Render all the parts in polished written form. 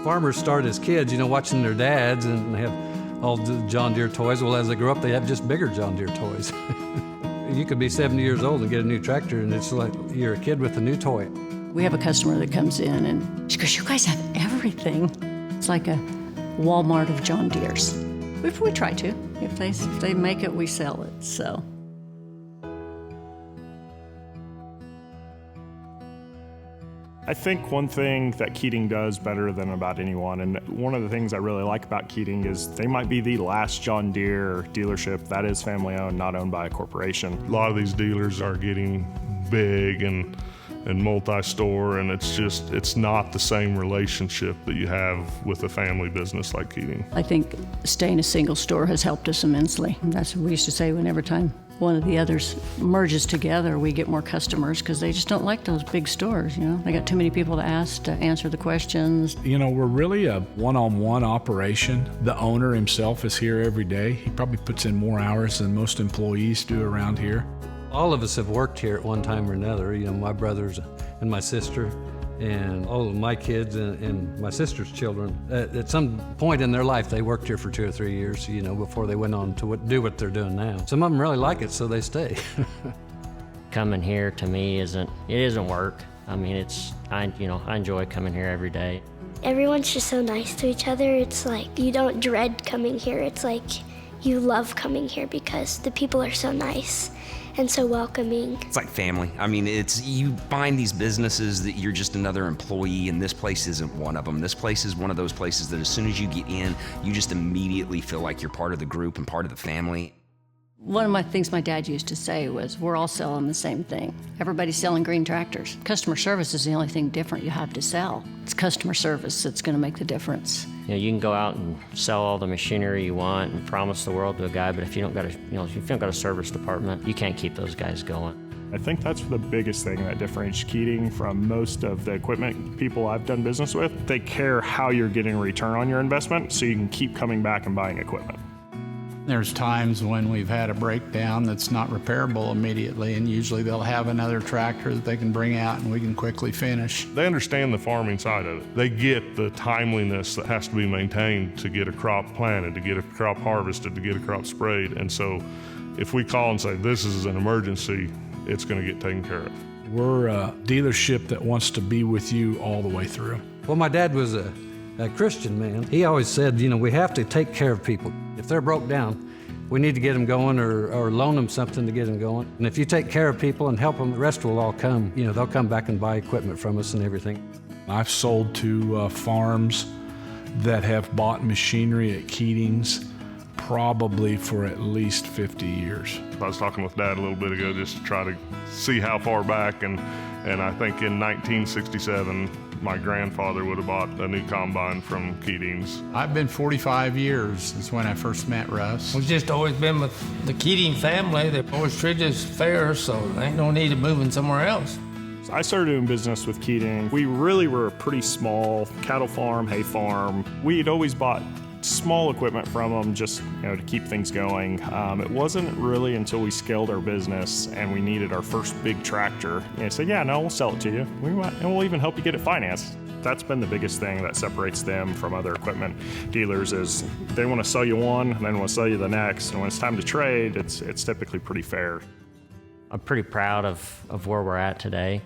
Farmers start as kids, watching their dads, and they have all the John Deere toys. Well, as they grow up, they have just bigger John Deere toys. You could be 70 years old and get a new tractor, and it's like you're a kid with a new toy. We have a customer that comes in, and she goes, "You guys have everything." It's like a Walmart of John Deere's. If we try to. If they make it, we sell it, so. I think one thing that Keating does better than about anyone, and one of the things I really like about Keating is they might be the last John Deere dealership that is family owned, not owned by a corporation. A lot of these dealers are getting big and multi-store, and it's not the same relationship that you have with a family business like Keating. I think staying a single store has helped us immensely. That's what we used to say whenever time one of the others merges together, we get more customers because they just don't like those big stores, They got too many people to ask to answer the questions. We're really a one-on-one operation. The owner himself is here every day. He probably puts in more hours than most employees do around here. All of us have worked here at one time or another, my brothers and my sister, and all of my kids and my sister's children. At some point in their life, they worked here for 2 or 3 years, before they went on to do what they're doing now. Some of them really like it, so they stay. Coming here to me isn't work. I mean, I enjoy coming here every day. Everyone's just so nice to each other. It's like you don't dread coming here. It's like you love coming here because the people are so nice and so welcoming. It's like family. I mean, you find these businesses that you're just another employee, and this place isn't one of them. This place is one of those places that as soon as you get in, you just immediately feel like you're part of the group and part of the family. One of my things my dad used to say was, we're all selling the same thing. Everybody's selling green tractors. Customer service is the only thing different you have to sell. It's customer service that's going to make the difference. You can go out and sell all the machinery you want and promise the world to a guy, but if you don't got a service department, you can't keep those guys going. I think that's the biggest thing that differentiates Keating from most of the equipment people I've done business with. They care how you're getting a return on your investment so you can keep coming back and buying equipment. There's times when we've had a breakdown that's not repairable immediately, and usually they'll have another tractor that they can bring out and we can quickly finish. They understand the farming side of it. They get the timeliness that has to be maintained to get a crop planted, to get a crop harvested, to get a crop sprayed. And so if we call and say this is an emergency, it's going to get taken care of. We're a dealership that wants to be with you all the way through. Well, my dad was a Christian man. He always said, we have to take care of people. If they're broke down, we need to get them going or loan them something to get them going. And if you take care of people and help them, the rest will all come. They'll come back and buy equipment from us and everything. I've sold to farms that have bought machinery at Keating's probably for at least 50 years. I was talking with Dad a little bit ago just to try to see how far back, and I think in 1967, my grandfather would have bought a new combine from Keating's. I've been 45 years is when I first met Russ. We've just always been with the Keating family. They've always treated us fair, so there ain't no need of moving somewhere else. I started doing business with Keating. We really were a pretty small cattle farm, hay farm. We had always bought small equipment from them just to keep things going. It wasn't really until we scaled our business and we needed our first big tractor. They said, we'll sell it to you. And we'll even help you get it financed. That's been the biggest thing that separates them from other equipment dealers is they want to sell you one and then want to sell you the next. And when it's time to trade, it's typically pretty fair. I'm pretty proud of where we're at today.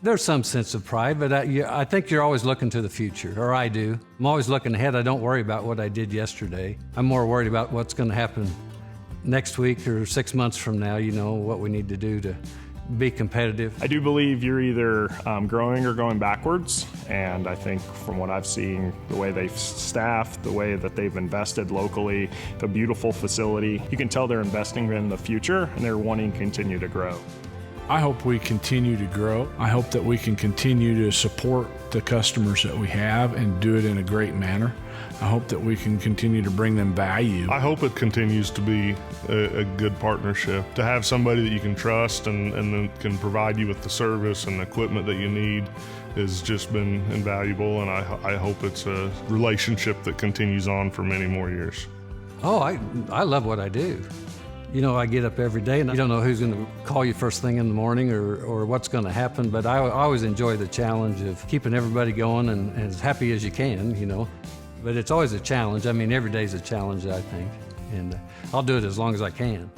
There's some sense of pride, but I think you're always looking to the future, or I do. I'm always looking ahead. I don't worry about what I did yesterday. I'm more worried about what's going to happen next week or 6 months from now, what we need to do to be competitive. I do believe you're either growing or going backwards, and I think from what I've seen, the way they've staffed, the way that they've invested locally, the beautiful facility, you can tell they're investing in the future and they're wanting to continue to grow. I hope we continue to grow. I hope that we can continue to support the customers that we have and do it in a great manner. I hope that we can continue to bring them value. I hope it continues to be a good partnership. To have somebody that you can trust and that can provide you with the service and the equipment that you need has just been invaluable, and I hope it's a relationship that continues on for many more years. Oh, I love what I do. You know, I get up every day and you don't know who's going to call you first thing in the morning or what's going to happen, but I always enjoy the challenge of keeping everybody going and as happy as you can, you know. But it's always a challenge. I mean, every day's a challenge, I think, and I'll do it as long as I can.